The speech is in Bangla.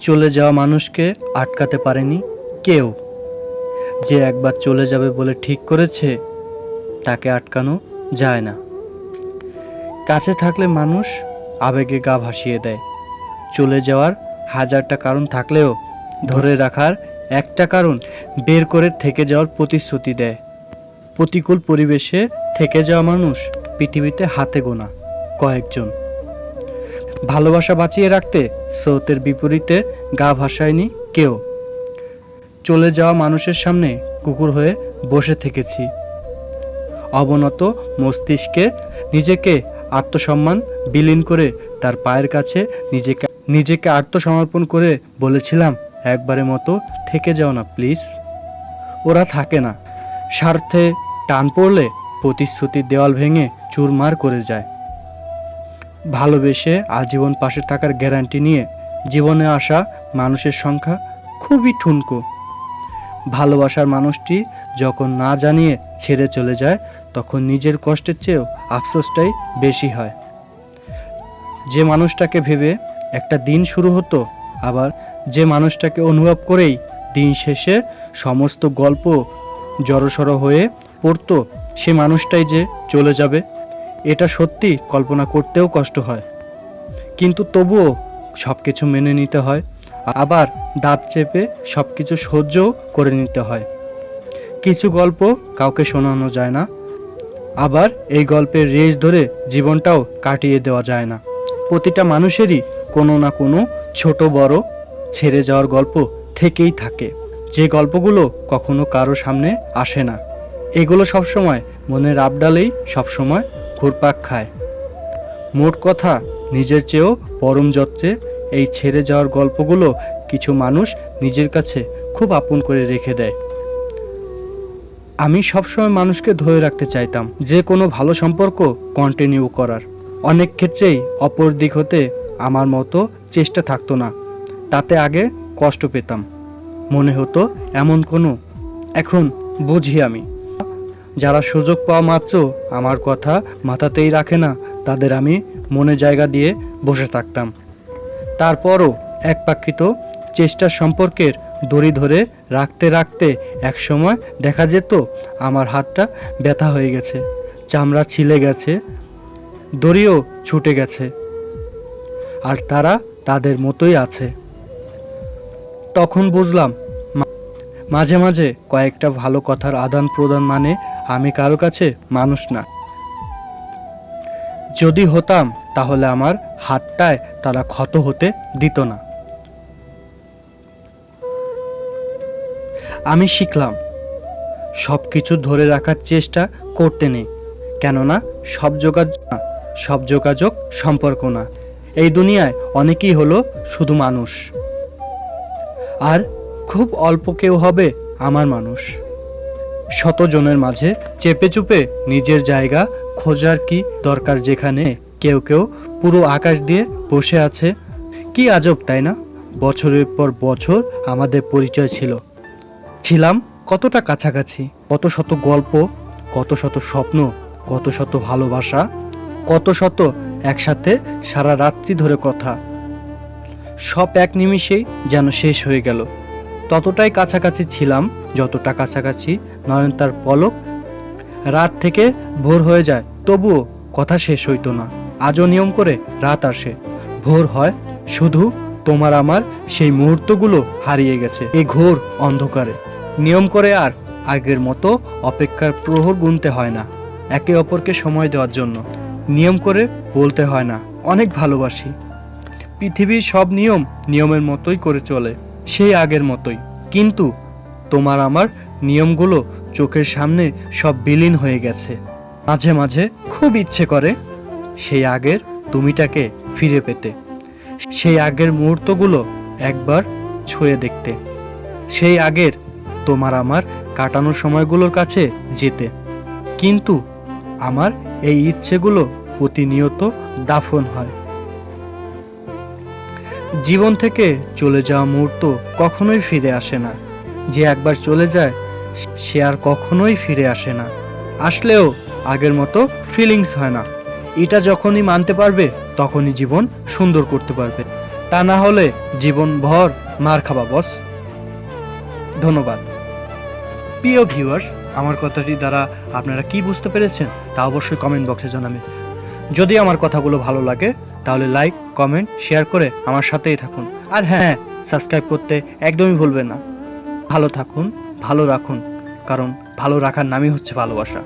চলে যাওয়া মানুষকে আটকাতে পারেনি কেউ। যে একবার চলে যাবে বলে ঠিক করেছে তাকে আটকানো যায় না। কাছে থাকলে মানুষ আবেগে গা ভাসিয়ে দেয়। চলে যাওয়ার হাজারটা কারণ থাকলেও ধরে রাখার একটা কারণ বের করে থেকে যাওয়ার প্রতিশ্রুতি দেয়। প্রতিকূল পরিবেশে থেকে যাওয়া মানুষ পৃথিবীতে হাতে গোনা কয়েকজন। ভালোবাসা বাঁচিয়ে রাখতে স্রোতের বিপরীতে গা ভাসায়নি কেউ। চলে যাওয়া মানুষের সামনে কুকুর হয়ে বসে থেকেছি। অবনত মস্তিষ্কে নিজেকে আত্মসম্মান বিলীন করে তার পায়ের কাছে নিজেকে আত্মসমর্পণ করে বলেছিলাম, একবারের মতো থেকে যাও না প্লিজ। ওরা থাকে না। স্বার্থে টান পড়লে প্রতিশ্রুতির দেওয়াল ভেঙে চুরমার করে যায়। ভালোবেসে আজীবন পাশে থাকার গ্যারান্টি নিয়ে জীবনে আসা মানুষের সংখ্যা খুবই ঠুনকো। ভালোবাসার মানুষটি যখন না জানিয়ে ছেড়ে চলে যায় তখন নিজের কষ্টের চেয়েও আফসোসটাই বেশি হয়। যে মানুষটাকে ভেবে একটা দিন শুরু হতো, আবার যে মানুষটাকে অনুভব করেই দিন শেষে সমস্ত গল্প জড়সড় হয়ে পড়তো, সে মানুষটাই যে চলে যাবে এটা সত্যি কল্পনা করতেও কষ্ট হয়। কিন্তু তবুও সব কিছু মেনে নিতে হয়, আবার দাঁত চেপে সব কিছু সহ্যও করে নিতে হয়। কিছু গল্প কাউকে শোনানো যায় না, আবার এই গল্পের রেশ ধরে জীবনটাও কাটিয়ে দেওয়া যায় না। প্রতিটা মানুষেরই কোনো না কোনো ছোট বড় ছেড়ে যাওয়ার গল্প থেকেই থাকে, যে গল্পগুলো কখনো কারো সামনে আসে না। এগুলো সবসময় মনের আবডালেই সবসময় ঘুরপাক খায়। মোট কথা, নিজের চেয়েও পরম যত্নে এই ছেড়ে যাওয়ার গল্পগুলো কিছু মানুষ নিজের কাছে খুব আপন করে রেখে দেয়। আমি সবসময় মানুষকে ধরে রাখতে চাইতাম, যে কোনো ভালো সম্পর্ক কন্টিনিউ করার। অনেক ক্ষেত্রেই অপর দিক হতে আমার মতো চেষ্টা থাকতো না, তাতে আগে কষ্ট পেতাম, মনে হতো এমন কোনো। এখন বুঝি আমি, যারা সুযোগ পাওয়া মাত্র আমার কথা মাথাতেই রাখে না তাদের আমি মনে জায়গা দিয়ে বসে থাকতাম। তারপরও একপাক্ষিত চেষ্টার সম্পর্কের দড়ি ধরে রাখতে রাখতে একসময় দেখা যেত আমার হাতটা ব্যথা হয়ে গেছে, চামড়া ছিলে গেছে, দড়িও ছুটে গেছে, আর তারা তাদের মতোই আছে। তখন বুঝলাম মাঝে মাঝে কয়েকটা ভালো কথার আদান প্রদান মানে আমি কারো কাছে মানুষ না। যদি হতাম তাহলে আমার হাতটায় তারা ক্ষত হতে দিত না। আমি শিখলাম সব কিছু ধরে রাখার চেষ্টা করতে নেই, কেননা সব যোগাযোগ সম্পর্ক না। এই দুনিয়ায় অনেকেই হলো শুধু মানুষ, আর খুব অল্প কেউ হবে আমার মানুষ। শতজনের মাঝে চেপে চুপে নিজের জায়গা খোঁজার কি দরকার, যেখানে কেউ কেউ পুরো আকাশ দিয়ে বসে আছে। কি আজব তাই না? বছরের পর বছর আমাদের পরিচয় ছিলাম কতটা কাছাকাছি, কত শত গল্প, কত শত স্বপ্ন, কত শত ভালোবাসা, কত শত একসাথে সারা রাত্রি ধরে কথা, সব এক নিমিষেই যেন শেষ হয়ে গেল। ততটাই কাছাকাছি ছিলাম যতটা কাছাকাছি নয়নতার পলক। রাত থেকে ভোর হয়ে যায় তবুও কথা শেষ হইতো না। আজও নিয়ম করে রাত আসে, ভোর হয়, শুধু তোমার আমার সেই মুহূর্তগুলো হারিয়ে গেছে এই ঘোর অন্ধকারে। নিয়ম করে আর আগের মতো অপেক্ষার প্রহর গুনতে হয় না একে অপরকে সময় দেওয়ার জন্য। নিয়ম করে বলতে হয় না অনেক ভালোবাসি। পৃথিবীর সব নিয়মের মতোই করে চলে, সেই আগের মতোই। কিন্তু তোমার আমার নিয়মগুলো চোখের সামনে সব বিলীন হয়ে গেছে। মাঝে মাঝে খুব ইচ্ছে করে সেই আগের তুমিটাকে ফিরে পেতে, সেই আগের মুহূর্তগুলো একবার ছুঁয়ে দেখতে, সেই আগের তোমার আমার কাটানো সময়গুলোর কাছে যেতে। কিন্তু আমার এই ইচ্ছেগুলো প্রতিনিয়ত দাফন হয়। জীবন থেকে চলে যাওয়া মুহূর্ত কখনোই ফিরে আসে না। যে একবার চলে যায় সে আর কখনোই ফিরে আসে না। আসলেও আগের মতো ফিলিংস হয় না। এটা যখনই মানতে পারবে তখনই জীবন সুন্দর করতে পারবে। তা না হলে জীবনভর মার খাবা বস। ধন্যবাদ। প্রিয় ভিউয়ার্স, আমার কথাটি দ্বারা আপনারা কি বুঝতে পেরেছেন তা অবশ্যই কমেন্ট বক্সে জানাবেন। যদি আমার কথাগুলো ভালো লাগে তাহলে লাইক, কমেন্ট, শেয়ার করে আমার সাথেই থাকুন। আর হ্যাঁ, সাবস্ক্রাইব করতে একদমই ভুলবেন না। ভালো থাকুন, ভালো রাখুন, কারণ ভালো রাখার নামই হচ্ছে ভালোবাসা।